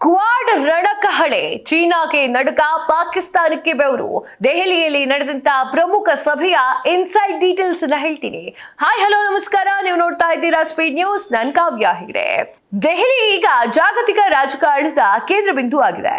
Quad ರಣಕಹಳೆ, ಚೀನಾಗೆ ನಡುಕ, ಪಾಕಿಸ್ತಾನಕ್ಕೆ ಬೆವರು. ದೆಹಲಿಯಲ್ಲಿ ನಡೆದಂತಹ ಪ್ರಮುಖ ಸಭೆಯ ಇನ್ಸೈಡ್ ಡೀಟೇಲ್ಸ್ ಹೇಳ್ತೀನಿ. ಹಾಯ್ ಹಲೋ ನಮಸ್ಕಾರ, ನೀವು ನೋಡ್ತಾ ಇದ್ದೀರಾ ಸ್ಪೀಡ್ ನ್ಯೂಸ್. ನಾನು ಕಾವ್ಯ ಹೆಗ್ಡೆ. ದೆಹಲಿ ಈಗ ಜಾಗತಿಕ ರಾಜಕಾರಣದ ಕೇಂದ್ರ ಬಿಂದು ಆಗಿದೆ.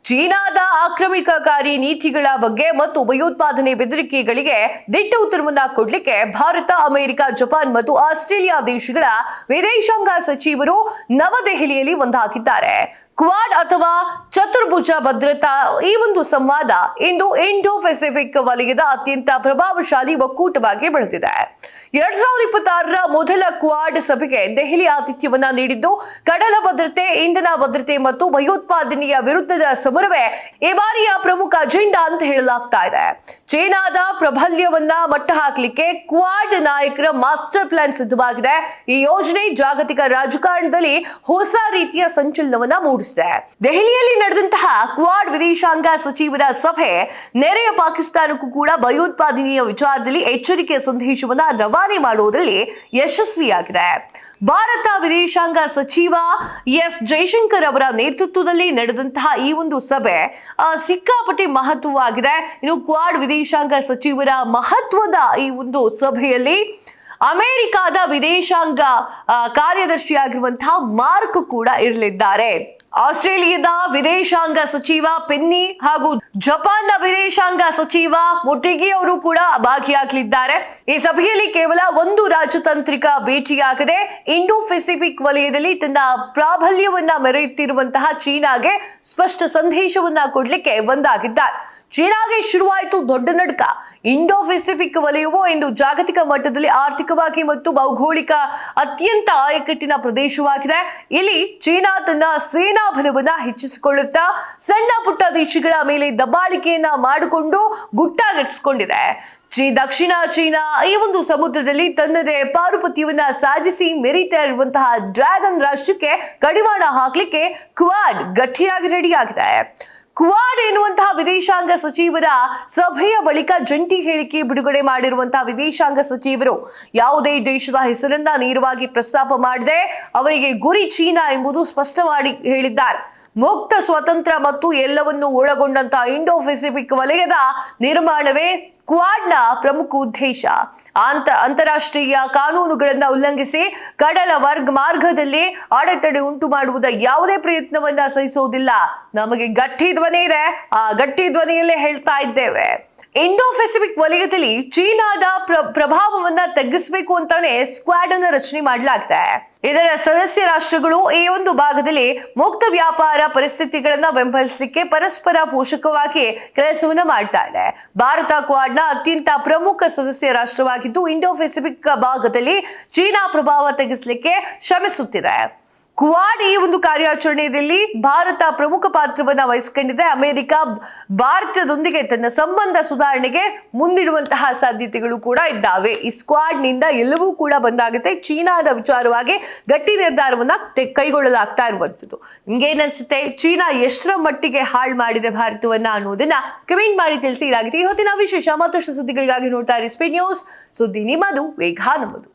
ಚೀನಾದ ಆಕ್ರಮಣಕಾರಿ ನೀತಿಗಳ ಬಗ್ಗೆ ಮತ್ತು ಭಯೋತ್ಪಾದನೆ ಬೆದರಿಕೆಗಳಿಗೆ ದಿಟ್ಟ ಉತ್ತರವನ್ನ ಕೊಡ್ಲಿಕ್ಕೆ ಭಾರತ, ಅಮೆರಿಕ, ಜಪಾನ್ ಮತ್ತು ಆಸ್ಟ್ರೇಲಿಯಾ ದೇಶಗಳ ವಿದೇಶಾಂಗ ಸಚಿವರು ನವದೆಹಲಿಯಲ್ಲಿ ಒಂದಾಗಿದ್ದಾರೆ. ಕ್ವಾಡ್ ಅಥವಾ ಚತುರ್ಭುಜ ಭದ್ರತಾ ಈ ಒಂದು ಸಂವಾದ ಇಂದು ಇಂಡೋ ಪೆಸಿಫಿಕ್ ವಲಯದ ಅತ್ಯಂತ ಪ್ರಭಾವಶಾಲಿ ಒಕ್ಕೂಟವಾಗಿ ಬೆಳೆದಿದೆ. 2026ರ ಮೊದಲ ಕ್ವಾಡ್ ಸಭೆಗೆ ದೆಹಲಿ ಆತಿಥ್ಯವನ್ನ ನೀಡಿದ್ದು, ಕಡಲ ಭದ್ರತೆ, ಇಂಧನ ಭದ್ರತೆ ಮತ್ತು ಭಯೋತ್ಪಾದನೆಯ ವಿರುದ್ಧದ ಸಮರವೇ ಈ ಬಾರಿಯ ಪ್ರಮುಖ ಅಜೆಂಡಾ ಅಂತ ಹೇಳಲಾಗ್ತಾ ಇದೆ. ಚೀನಾದ ಪ್ರಾಬಲ್ಯವನ್ನ ಮಟ್ಟ ಹಾಕಲಿಕ್ಕೆ ಕ್ವಾಡ್ ನಾಯಕರ ಮಾಸ್ಟರ್ ಪ್ಲಾನ್ ಸಿದ್ಧವಾಗಿದೆ. ಈ ಯೋಜನೆ ಜಾಗತಿಕ ರಾಜಕಾರಣದಲ್ಲಿ ಹೊಸ ರೀತಿಯ ಸಂಚಲನವನ್ನ ಮೂಡಿಸಿದೆ. ದೆಹಲಿಯಲ್ಲಿ ನಡೆದಂತಹ ಕ್ವಾಡ್ ವಿದೇಶಾಂಗ ಸಚಿವರ ಸಭೆ ನೆರೆಯ ಪಾಕಿಸ್ತಾನಕ್ಕೂ ಕೂಡ ಭಯೋತ್ಪಾದನೆಯ ವಿಚಾರದಲ್ಲಿ ಎಚ್ಚರಿಕೆಯ ಸಂದೇಶವನ್ನ ರವಾನೆ ಮಾಡುವುದರಲ್ಲಿ ಯಶಸ್ವಿಯಾಗಿದೆ. ಭಾರತ ವಿದೇಶಾಂಗ ಸಚಿವ ಎಸ್ ಜೈಶಂಕರ್ ಅವರ ನೇತೃತ್ವದಲ್ಲಿ ನಡೆದಂತಹ ಈ ಒಂದು ಸಭೆ ಸಿಕ್ಕಾಪಟ್ಟೆ ಮಹತ್ವವಾಗಿದೆ. ಇನ್ನು ಕ್ವಾಡ್ ವಿದೇಶಾಂಗ ಸಚಿವರ ಮಹತ್ವದ ಈ ಒಂದು ಸಭೆಯಲ್ಲಿ ಅಮೆರಿಕದ ವಿದೇಶಾಂಗ ಕಾರ್ಯದರ್ಶಿಯಾಗಿರುವಂತಹ ಮಾರ್ಕ್ ಕೂಡ ಇರಲಿದ್ದಾರೆ. ಆಸ್ಟ್ರೇಲಿಯಾದ ವಿದೇಶಾಂಗ ಸಚಿವ ಪೆನ್ನಿ ಹಾಗೂ ಜಪಾನ್ನ ವಿದೇಶಾಂಗ ಸಚಿವ ಮೊಟೆಗಿ ಅವರು ಕೂಡ ಭಾಗಿಯಾಗಲಿದ್ದಾರೆ. ಈ ಸಭೆಯಲ್ಲಿ ಕೇವಲ ಒಂದು ರಾಜತಾಂತ್ರಿಕ ಭೇಟಿಯಾಗದೆ ಇಂಡೋ ಪೆಸಿಫಿಕ್ ವಲಯದಲ್ಲಿ ತನ್ನ ಪ್ರಾಬಲ್ಯವನ್ನ ಮೆರೆಯುತ್ತಿರುವಂತಹ ಚೀನಾಗೆ ಸ್ಪಷ್ಟ ಸಂದೇಶವನ್ನ ಕೊಡ್ಲಿಕ್ಕೆ ಒಂದಾಗಿದ್ದಾರೆ. ಚೀನಾಗೆ ಶುರುವಾಯಿತು ದೊಡ್ಡ ನಡುಕ. ಇಂಡೋ ಪೆಸಿಫಿಕ್ ವಲಯವು ಇಂದು ಜಾಗತಿಕ ಮಟ್ಟದಲ್ಲಿ ಆರ್ಥಿಕವಾಗಿ ಮತ್ತು ಭೌಗೋಳಿಕ ಅತ್ಯಂತ ಆಯಕಟ್ಟಿನ ಪ್ರದೇಶವಾಗಿದೆ. ಇಲ್ಲಿ ಚೀನಾ ತನ್ನ ಸೇನಾ ಬಲವನ್ನ ಹೆಚ್ಚಿಸಿಕೊಳ್ಳುತ್ತಾ ಸಣ್ಣ ಪುಟ್ಟ ದೇಶಗಳ ಮೇಲೆ ದಬ್ಬಾಳಿಕೆಯನ್ನ ಮಾಡಿಕೊಂಡು ಗುಟ್ಟಾಗಿರಿಸಿಕೊಂಡಿದೆ. ದಕ್ಷಿಣ ಚೀನಾ ಈ ಒಂದು ಸಮುದ್ರದಲ್ಲಿ ತನ್ನದೇ ಪಾರುಪತ್ಯವನ್ನ ಸಾಧಿಸಿ ಮೆರೀತಾ ಇರುವಂತಹ ಡ್ರ್ಯಾಗನ್ ರಾಷ್ಟ್ರಕ್ಕೆ ಕಡಿವಾಣ ಹಾಕ್ಲಿಕ್ಕೆ ಕ್ವಾಡ್ ಗಟ್ಟಿಯಾಗಿ ರೆಡಿಯಾಗಿದೆ. ಕ್ವಾಡ್ ಎನ್ನುವಂತಹ ವಿದೇಶಾಂಗ ಸಚಿವರ ಸಭೆಯ ಬಳಿಕ ಜಂಟಿ ಹೇಳಿಕೆ ಬಿಡುಗಡೆ ಮಾಡಿರುವಂತಹ ವಿದೇಶಾಂಗ ಸಚಿವರು ಯಾವುದೇ ದೇಶದ ಹೆಸರನ್ನ ನೇರವಾಗಿ ಪ್ರಸ್ತಾಪ ಮಾಡದೆ ಅವರಿಗೆ ಗುರಿ ಚೀನಾ ಎಂಬುದು ಸ್ಪಷ್ಟ ಮಾಡಿ ಹೇಳಿದ್ದಾರೆ. ಮುಕ್ತ, ಸ್ವತಂತ್ರ ಮತ್ತು ಎಲ್ಲವನ್ನು ಒಳಗೊಂಡಂತಹ ಇಂಡೋ ಪೆಸಿಫಿಕ್ ವಲಯದ ನಿರ್ಮಾಣವೇ ಕ್ವಾಡ್ನ ಪ್ರಮುಖ ಉದ್ದೇಶ. ಅಂತಾರಾಷ್ಟ್ರೀಯ ಕಾನೂನುಗಳನ್ನ ಉಲ್ಲಂಘಿಸಿ ಕಡಲ ಮಾರ್ಗದಲ್ಲಿ ಅಡೆತಡೆ ಉಂಟು ಮಾಡುವುದ ಯಾವುದೇ ಪ್ರಯತ್ನವನ್ನ ಸಹಿಸುವುದಿಲ್ಲ. ನಮಗೆ ಗಟ್ಟಿ ಧ್ವನಿ ಇದೆ, ಆ ಗಟ್ಟಿ ಧ್ವನಿಯಲ್ಲೇ ಹೇಳ್ತಾ ಇದ್ದೇವೆ. ಇಂಡೋ ಪೆಸಿಫಿಕ್ ವಲಯದಲ್ಲಿ ಚೀನಾದ ಪ್ರಭಾವವನ್ನ ತಗ್ಗಿಸಬೇಕು ಅಂತಾನೆ ಸ್ಕ್ವಾಡ್ ಅನ್ನು ರಚನೆ ಮಾಡಲಾಗಿದೆ. ಇದರ ಸದಸ್ಯ ರಾಷ್ಟ್ರಗಳು ಈ ಒಂದು ಭಾಗದಲ್ಲಿ ಮುಕ್ತ ವ್ಯಾಪಾರ ಪರಿಸ್ಥಿತಿಗಳನ್ನ ಬೆಂಬಲಿಸಲಿಕ್ಕೆ ಪರಸ್ಪರ ಪೋಷಕವಾಗಿ ಕೆಲಸವನ್ನ ಮಾಡ್ತಾ ಇದೆ. ಭಾರತ ಕ್ವಾಡ್ನ ಅತ್ಯಂತ ಪ್ರಮುಖ ಸದಸ್ಯ ರಾಷ್ಟ್ರವಾಗಿದ್ದು, ಇಂಡೋ ಪೆಸಿಫಿಕ್ ಭಾಗದಲ್ಲಿ ಚೀನಾ ಪ್ರಭಾವ ತಗ್ಗಿಸಲಿಕ್ಕೆ ಶ್ರಮಿಸುತ್ತಿದೆ. ಕ್ವಾಡ್ ಈ ಒಂದು ಕಾರ್ಯಾಚರಣೆಯಲ್ಲಿ ಭಾರತ ಪ್ರಮುಖ ಪಾತ್ರವನ್ನ ವಹಿಸಿಕೊಂಡಿದೆ. ಅಮೆರಿಕ ಭಾರತದೊಂದಿಗೆ ತನ್ನ ಸಂಬಂಧ ಸುಧಾರಣೆಗೆ ಮುಂದಿಡುವಂತಹ ಸಾಧ್ಯತೆಗಳು ಕೂಡ ಇದ್ದಾವೆ. ಈ ಸ್ಕ್ವಾಡ್ ನಿಂದ ಎಲ್ಲವೂ ಕೂಡ ಬಂದಾಗುತ್ತೆ. ಚೀನಾದ ವಿಚಾರವಾಗಿ ಗಟ್ಟಿ ನಿರ್ಧಾರವನ್ನ ಕೈಗೊಳ್ಳಲಾಗ್ತಾ ಇರುವಂತದ್ದು. ನಿಮ್ಗೆ ಏನನ್ಸುತ್ತೆ? ಚೀನಾ ಎಷ್ಟರ ಮಟ್ಟಿಗೆ ಹಾಳು ಮಾಡಿದೆ ಭಾರತವನ್ನ ಅನ್ನೋದನ್ನ ಕಮೆಂಟ್ ಮಾಡಿ ತಿಳಿಸಿ. ಇದಾಗಿದೆ ಇವತ್ತಿನ ವಿಶೇಷ. ಮತ್ತಷ್ಟು ಸುದ್ದಿಗಳಿಗಾಗಿ ನೋಡ್ತಾ ಇರಿ ಸ್ಪೀಡ್ ನ್ಯೂಸ್. ಸುದ್ದಿ ನಿಮ್ಮದು, ವೇಗ ನಮ್ಮದು.